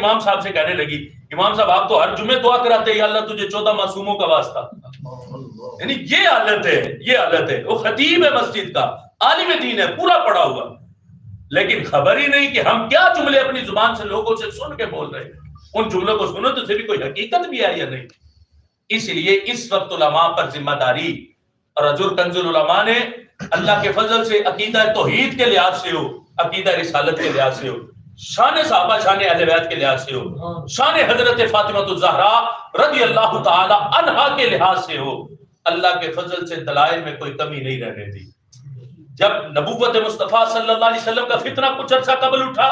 امام صاحب سے کہنے لگی امام صاحب آپ تو ہر جمعے دعا کراتے ہیں یا اللہ تجھے 14 معصوموں کا واسطہ. یعنی یہ حالت ہے, یہ حالت ہے. وہ خطیب ہے مسجد کا, عالم دین ہے, پورا پڑھا ہوا, لیکن خبر ہی نہیں کہ ہم کیا جملے اپنی زبان سے لوگوں سے سن کے بول رہے ہیں. ان جملوں کو سنو تو بھی کوئی حقیقت بھی ہے یا نہیں. اس لیے اس وقت علماء پر ذمہ داری, اور حضور کنز العلماء نے اللہ کے فضل سے عقیدہ توحید کے لحاظ سے ہو, عقیدہ رسالت کے لحاظ سے ہو, شان صحابہ شان اہل بیت کے لحاظ سے ہو, شان حضرت فاطمہ الزہرا رضی اللہ تعالی عنہا کے لحاظ سے ہو, اللہ کے فضل سے دلائل میں کوئی کمی نہیں رہنے دی. جب نبوت مصطفیٰ صلی اللہ علیہ وسلم کا فتنہ کچھ عرصہ قبل اٹھا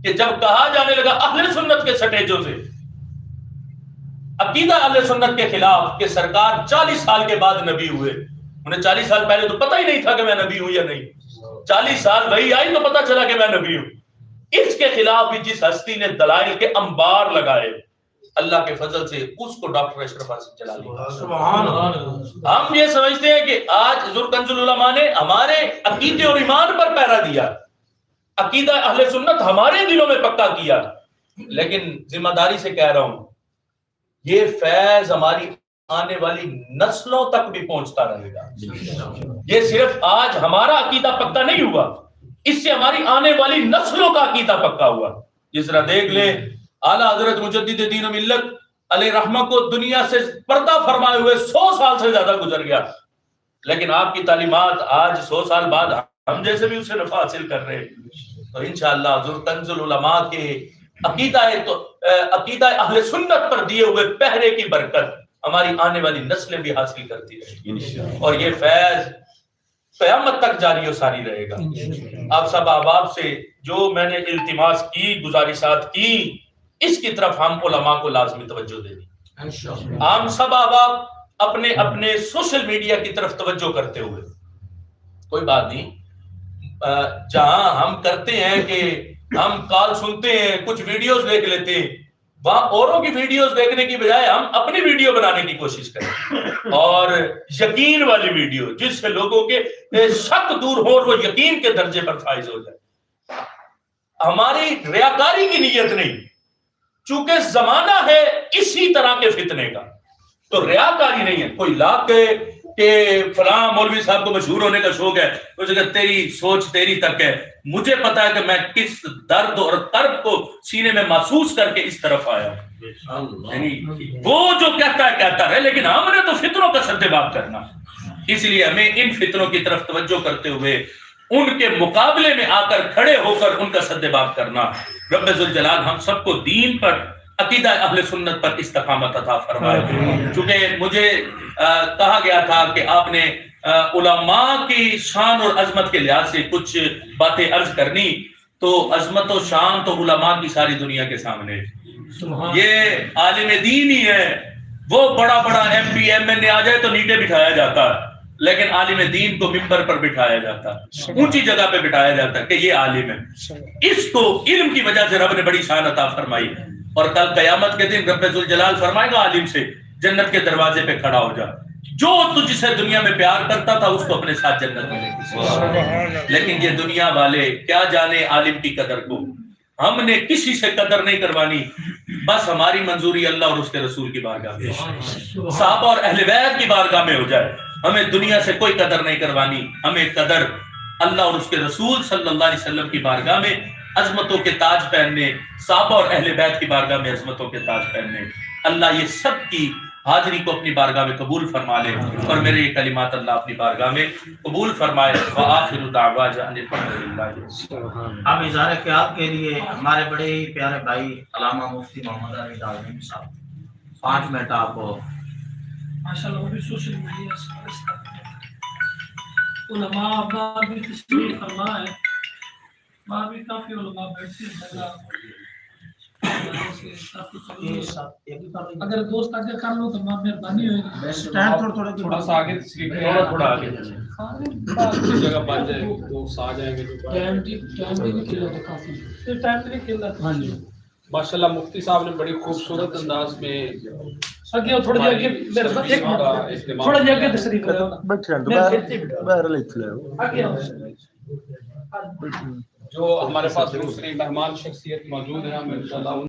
کہ جب کہا جانے لگا اہل سنت کے سٹیجوں سے, عقیدہ اہل سنت کے خلاف کہ سرکار 40 سال کے بعد نبی ہوئے, انہیں 40 سال پہلے تو پتہ ہی نہیں تھا کہ میں نبی ہوں یا نہیں, 40 سال وہی آئی تو پتہ چلا کہ میں نبی ہوں. اس کے خلاف بھی جس ہستی نے دلائل کے انبار لگائے, اللہ کے فضل سے اس کو ڈاکٹر اشرف حسین جلالی سبحان اللہ. ہم یہ سمجھتے ہیں کہ آج حضور کنز العلماء نے ہمارے عقیدے اور ایمان پر پہرا دیا, عقیدہ اہل سنت ہمارے دلوں میں پکا کیا, لیکن ذمہ داری سے کہہ رہا ہوں یہ فیض ہماری آنے والی نسلوں تک بھی پہنچتا رہے گا. یہ صرف آج ہمارا عقیدہ پکا نہیں ہوا, اس سے ہماری آنے والی نسلوں کا عقیدہ پکا ہوا. جس طرح دیکھ لیں اعلیٰ حضرت مجدد دین و ملت علیہ رحمہ کو دنیا سے پردہ فرمائے ہوئے 100 سال سے زیادہ گزر گیا, لیکن آپ کی تعلیمات آج 100 سال بعد ہم جیسے بھی اسے نفع حاصل کر رہے ہیں. تو انشاءاللہ حضور کنز العلماء کے عقیدہ اہل سنت پر دیے ہوئے پہرے کی برکت ہماری آنے والی نسلیں بھی حاصل کرتی رہے گی, اور یہ فیض قیامت تک جاری و ساری رہے گا. آپ سب احباب سے جو میں نے التماس کی, گزارشات کی, اس کی طرف ہم علماء کو لازمی توجہ دینی. ہم سب احباب اپنے اپنے سوشل میڈیا کی طرف توجہ کرتے ہوئے, کوئی بات نہیں, جہاں ہم کرتے ہیں کہ ہم کال سنتے ہیں, کچھ ویڈیوز دیکھ لیتے ہیں, وہاں اوروں کی ویڈیوز دیکھنے کی بجائے ہم اپنی ویڈیو بنانے کی کوشش کریں, اور یقین والی ویڈیو جس سے لوگوں کے شک دور ہو اور وہ یقین کے درجے پر فائز ہو جائے. ہماری ریاکاری کی نیت نہیں, چونکہ زمانہ ہے اسی طرح کے فتنے کا, تو ریاکاری نہیں ہے. کوئی لا کے کہ فلاں مولوی صاحب کو مشہور ہونے کا شوق ہے, اسے کہ تیری سوچ تیری تک ہے, مجھے پتا ہے کہ میں کس درد اور کرب کو سینے میں محسوس کر کے اس طرف آیا ہوں. یعنی وہ جو کہتا ہے, لیکن ہم نے تو فتنوں کا سدباب کرنا. اس لیے ہمیں ان فتنوں کی طرف توجہ کرتے ہوئے ان کے مقابلے میں آ کر کھڑے ہو کر ان کا سدباب کرنا. رب ذوالجلال ہم سب کو دین پر, عقیدہ اہل سنت پر استقامت عطا فرمائے. چونکہ مجھے کہا گیا تھا کہ آپ نے علماء کی شان اور عظمت کے لحاظ سے کچھ باتیں عرض کرنی, تو عظمت و شان تو علماء کی ساری دنیا کے سامنے. یہ عالم دین ہی ہے, وہ بڑا بڑا ایم پی ایم این اے آ جائے تو نیچے بٹھایا جاتا ہے, لیکن عالم دین کو ممبر پر بٹھایا جاتا, اونچی جگہ پہ بٹھایا جاتا کہ یہ عالم ہے. اس کو علم کی وجہ سے رب نے بڑی شان عطا فرمائی, اور کل قیامت کے دن رب ذوالجلال فرمائے گا عالم سے جنت کے دروازے پہ کھڑا ہو جا, جو تجھ سے دنیا میں پیار کرتا تھا اس کو اپنے ساتھ جنت میں لے کے. لیکن یہ دنیا والے کیا جانے عالم کی قدر کو, ہم نے کسی سے قدر نہیں کروانی, بس ہماری منظوری اللہ اور اس کے رسول کی بارگاہ میں, صحابہ اور اہل بیت کی بارگاہ میں ہو جائے. ہمیں دنیا سے کوئی قدر نہیں کروانی, ہمیں قدر اللہ اور اس کے رسول صلی اللہ علیہ وسلم کی بارگاہ میں عظمتوں کے تاج پہننے, صحابہ اور اہل بیت کی بارگاہ میں عظمتوں کے تاج پہننے. اللہ یہ سب کی حاضری کو اپنی بارگاہ میں قبول فرما لے, اور میرے یہ کلمات اللہ اپنی بارگاہ میں قبول فرمائے. وآخر دعوانا ان الحمدللہ. اب اظہار خیال کے لیے ہمارے بڑے ہی پیارے بھائی علامہ مفتی محمد علی دارمی صاحب 5 منٹ آپ کو. ماشاءاللہ وہ بھی سوشل میڈیا علماء آپ بھی تشریف فرما ہے, وہاں بھی کافی علماء بیٹھتے ہیں. اگر دوست آگے کر لو تو مہربانی ہوگی. تھوڑا سا آگے تشریف تھوڑا آگے جگہ بچ جائے, دوست آ جائیں گے تو ٹائم بھی نہیں کھلا تو کافی ٹائم بھی نہیں کھلا. ہاں جی ماشاءاللہ مفتی صاحب نے بڑی خوبصورت انداز میں آگے تھوڑا جی آگے میرے ساتھ ایک منٹ تھوڑا جی آگے تشریف لے آؤ. باہر لے چلے آگے جو ہمارے پاس دوسری مہمان شخصیت موجود ہیں, ہم انشاءاللہ